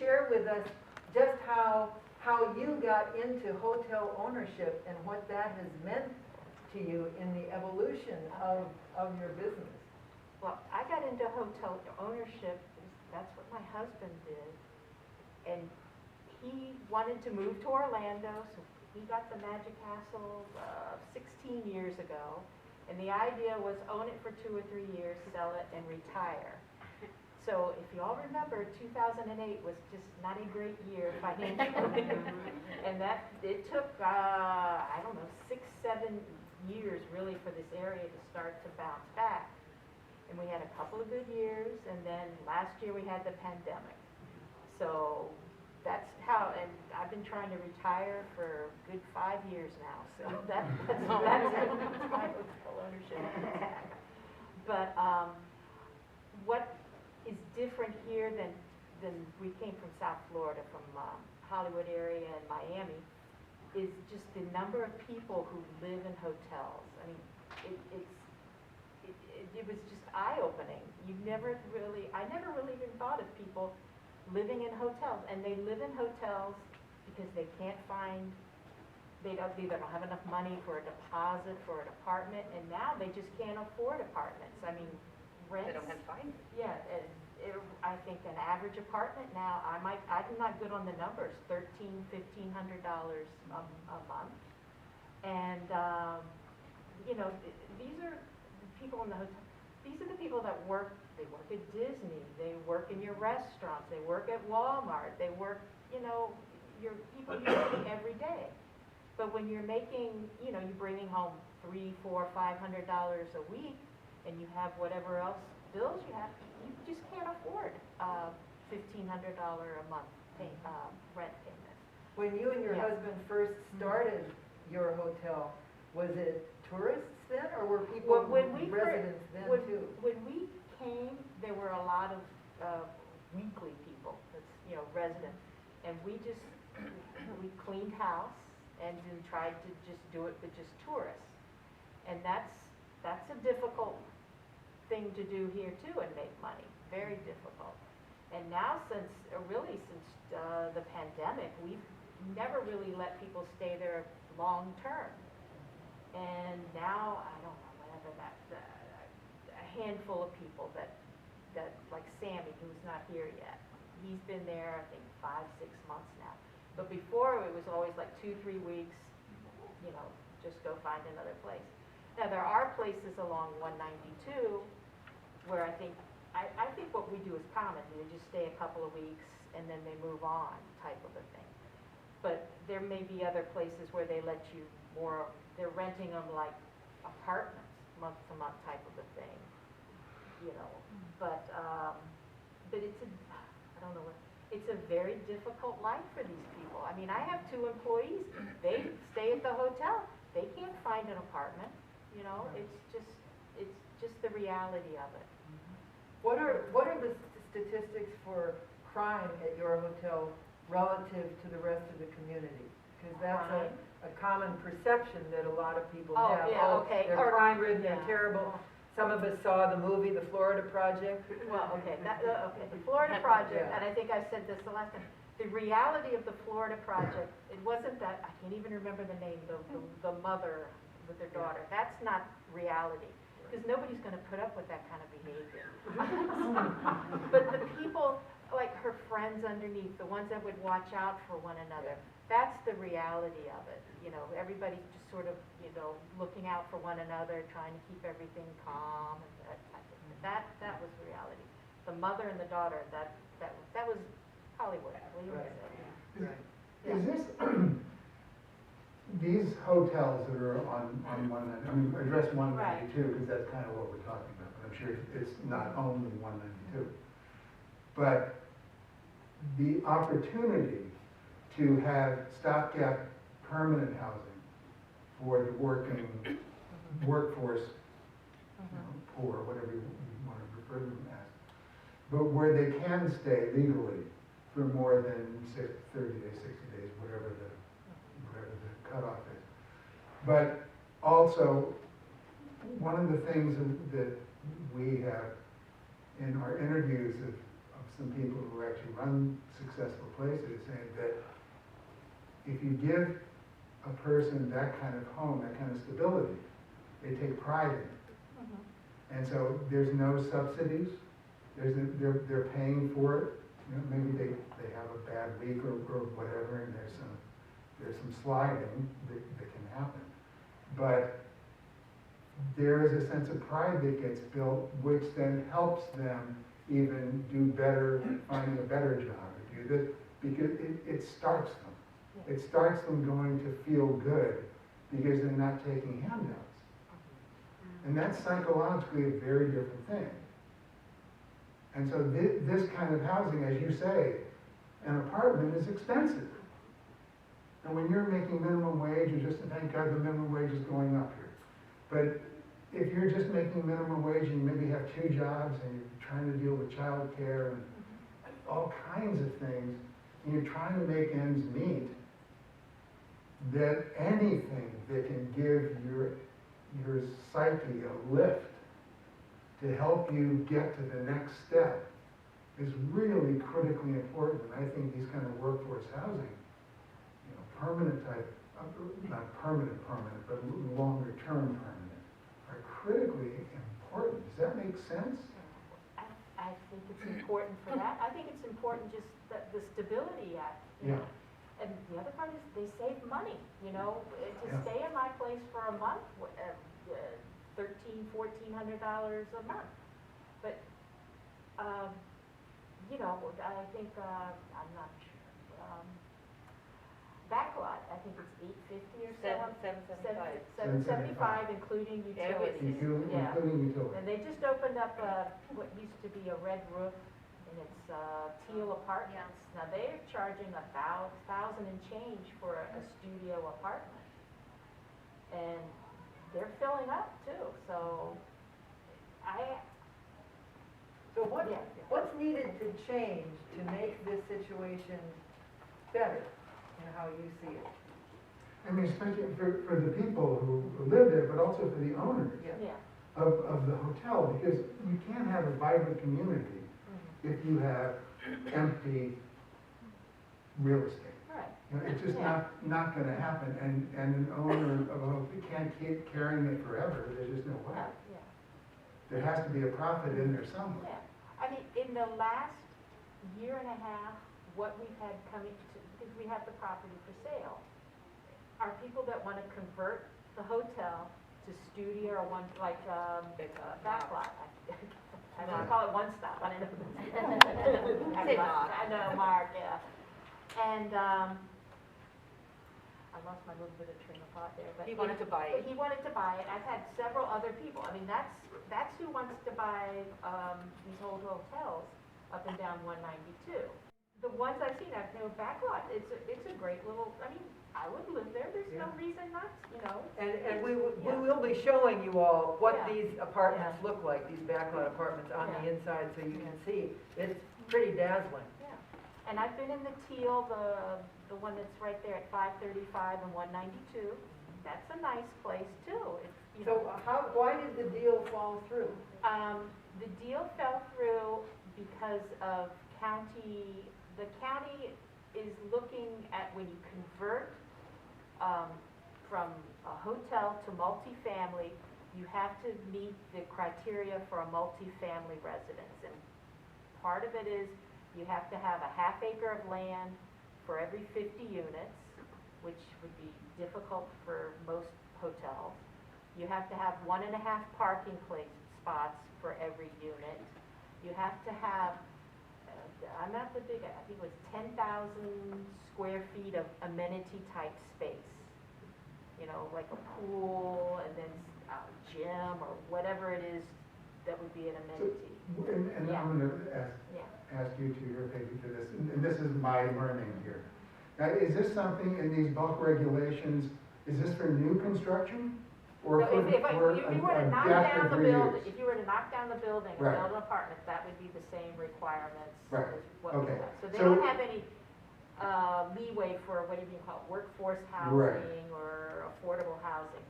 share with us just how you got into hotel ownership and what that has meant to you in the evolution of your business. Well, I got into hotel ownership, that's what my husband did. And he wanted to move to Orlando, so he got the Magic Castle 16 years ago. And the idea was own it for 2 or 3 years, sell it, and retire. So if you all remember, 2008 was just not a great year financially. And it took, I don't know, 6, 7 years really for this area to start to bounce back. And we had a couple of good years, and then last year we had the pandemic. So that's how, and I've been trying to retire for a good 5 years now. So that's my hotel ownership. But what is different here than we came from South Florida, from Hollywood area and Miami, is just the number of people who live in hotels. I mean, it was just eye-opening. I never really even thought of people living in hotels, and they live in hotels because they can't find, they either don't have enough money for a deposit for an apartment, and now they just can't afford apartments. I mean, rents. They don't have time. Yeah, I think an average apartment now, I'm not good on the numbers, $1,500 a month. And, you know, these are the people in the hotel, these are the people that work, they work at Disney, they work in your restaurants, they work at Walmart, they work, you know, your people you're working every day. But when you're making, you know, you're bringing home $300, $400, $500 a week, and you have whatever else bills you have, you just can't afford $1,500 a month rent payment. When you and your husband first started your hotel, was it tourists then, or were people residents then too? When we came, there were a lot of weekly people, that's, you know, residents, and we cleaned house and then tried to just do it with just tourists, and that's a difficult thing to do here too and make money, very difficult. And now since the pandemic, we've never really let people stay there long term. And now, I don't know, whatever a handful of people that like Sammy, who's not here yet, he's been there, I think, 5, 6 months now. But before, it was always like 2, 3 weeks, you know, just go find another place. Now, there are places along 192 where I think what we do is common. They just stay a couple of weeks and then they move on, type of a thing. But there may be other places where they let you more, they're renting them like apartments, month to month type of a thing, you know. But it's it's a very difficult life for these people. I mean, I have 2 employees. They stay at the hotel. They can't find an apartment. You know, it's just the reality of it. What are the statistics for crime at your hotel relative to the rest of the community? Because that's a common perception that a lot of people have. Yeah, okay. They're crime-ridden, they're terrible. Some of us saw the movie, The Florida Project. Well, okay, the Florida Project, and I think I said this the last time. The reality of the Florida Project, it wasn't that, I can't even remember the name, the mother with their daughter. That's not reality, because nobody's going to put up with that kind of behavior. But the people, like her friends underneath, the ones that would watch out for one another, that's the reality of it. You know, everybody's just sort of, you know, looking out for one another, trying to keep everything calm, and that type of thing. That was the reality. The mother and the daughter, that was Hollywood. Right. Is this, these hotels that are on 192, I mean, address 192, because that's kind of what we're talking about, but I'm sure it's not only 192. But the opportunity to have stopgap permanent housing for the working workforce, you know, poor, whatever you want to refer to them as, but where they can stay legally for more than 30 days, 60 days, whatever the cutoff is. But also, one of the things that we have in our interviews of some people who actually run successful places, saying that if you give a person that kind of home, that kind of stability, they take pride in it. Mhm. And so there's no subsidies, they're paying for it. You know, maybe they have a bad week or whatever, and there's some sliding that can happen. But there is a sense of pride that gets built, which then helps them even do better, finding a better job, or do this, because it starts them. It starts them going to feel good because they're not taking handouts. And that's psychologically a very different thing. And so this kind of housing, as you say, an apartment is expensive. And when you're making minimum wage, or just, thank God the minimum wage is going up here. But if you're just making minimum wage and you maybe have 2 jobs and you're trying to deal with childcare and all kinds of things, and you're trying to make ends meet, that anything that can give your psyche a lift to help you get to the next step is really critically important. And I think these kind of workforce housing, permanent type, not permanent, but longer term permanent, are critically important. Does that make sense? I think it's important for that. I think it's important just that the stability act. Yeah. And the other part is they save money, to Yeah. stay in my place for a month, $1,400 a month. But, I think, I'm not sure, backlot, I think it's $850 or $775, including utilities. Yeah. Including utilities. And they just opened up what used to be a red roof, and it's teal apartments. Now they're charging $1,000 and change for a studio apartment, and they're filling up too. So what's needed to change to make this situation better in how you see it? I mean, especially for the people who live there, but also for the owners yeah. of the hotel, because you can't have a vibrant community if you have empty real estate. Right. It's just not going to happen, and an owner of a hotel can't keep carrying it forever. There's just no way. Yeah. There has to be a profit in there somewhere. Yeah. I mean, in the last year and a half, what we've had coming to, because we have the property for sale, are people that want to convert the hotel to studio or one, like, backlot. I want to call it one stop, I don't know. I know, Mark, yeah. And, I lost my little bit of train of thought there, but. He wanted to buy it. He wanted to buy it. I've had several other people. I mean, that's who wants to buy, these old hotels up and down 192. The ones I've seen, backlot, it's a great little, I mean, I would live there. There's no reason not, And we will be showing you all what Yeah. these apartments look like, these backlot apartments on the inside, so you can see. It's pretty dazzling. Yeah. And I've been in the teal, the one that's right there at 535 and 192. That's a nice place too. It's, So why did the deal fall through? The deal fell through because of the county is looking at when you convert from a hotel to multifamily, you have to meet the criteria for a multifamily residence. And part of it is you have to have a ½ acre of land for every 50 units, which would be difficult for most hotels. You have to have 1.5 parking spots for every unit. You have to have, I'm not the big, I think it was 10,000 square feet of amenity type space. Like a pool and then a gym or whatever it is that would be an amenity. And I'm going to ask you to your opinion to this, and this is my learning here. Now, is this something in these bulk regulations, is this for new construction? Or So for if you were to knock down the building, reuse? if you were to knock down the building and Right. build an apartment, that would be the same requirements Right. as what we Okay. have. So they So- don't have any leeway for, what do you call it, workforce housing Right. or affordable housing.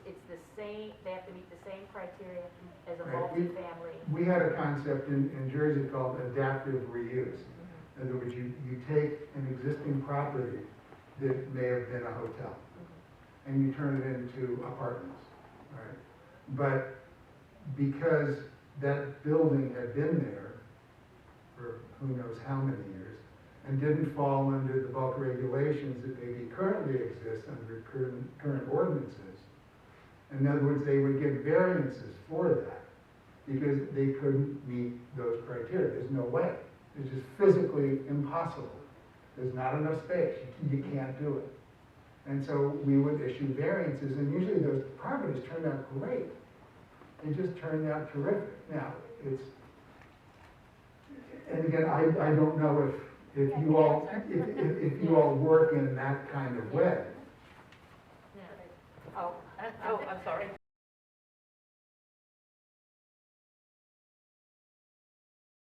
It's the same they have to meet the same criteria as a Right. multifamily. We had a concept in Jersey called adaptive reuse. In other words, you take an existing property that may have been a hotel, and you turn it into apartments, right? But because that building had been there for who knows how many years, and didn't fall under the bulk regulations that maybe currently exist under current ordinances, in other words, they would get variances for that, because they couldn't meet those criteria. There's no way. It's just physically impossible. There's not enough space. You can't do it. And so we would issue variances, and usually those properties turned out great. They just turned out terrific. Now, and again, I don't know if you all, if you all work in that kind of way. Oh, Oh, I'm sorry.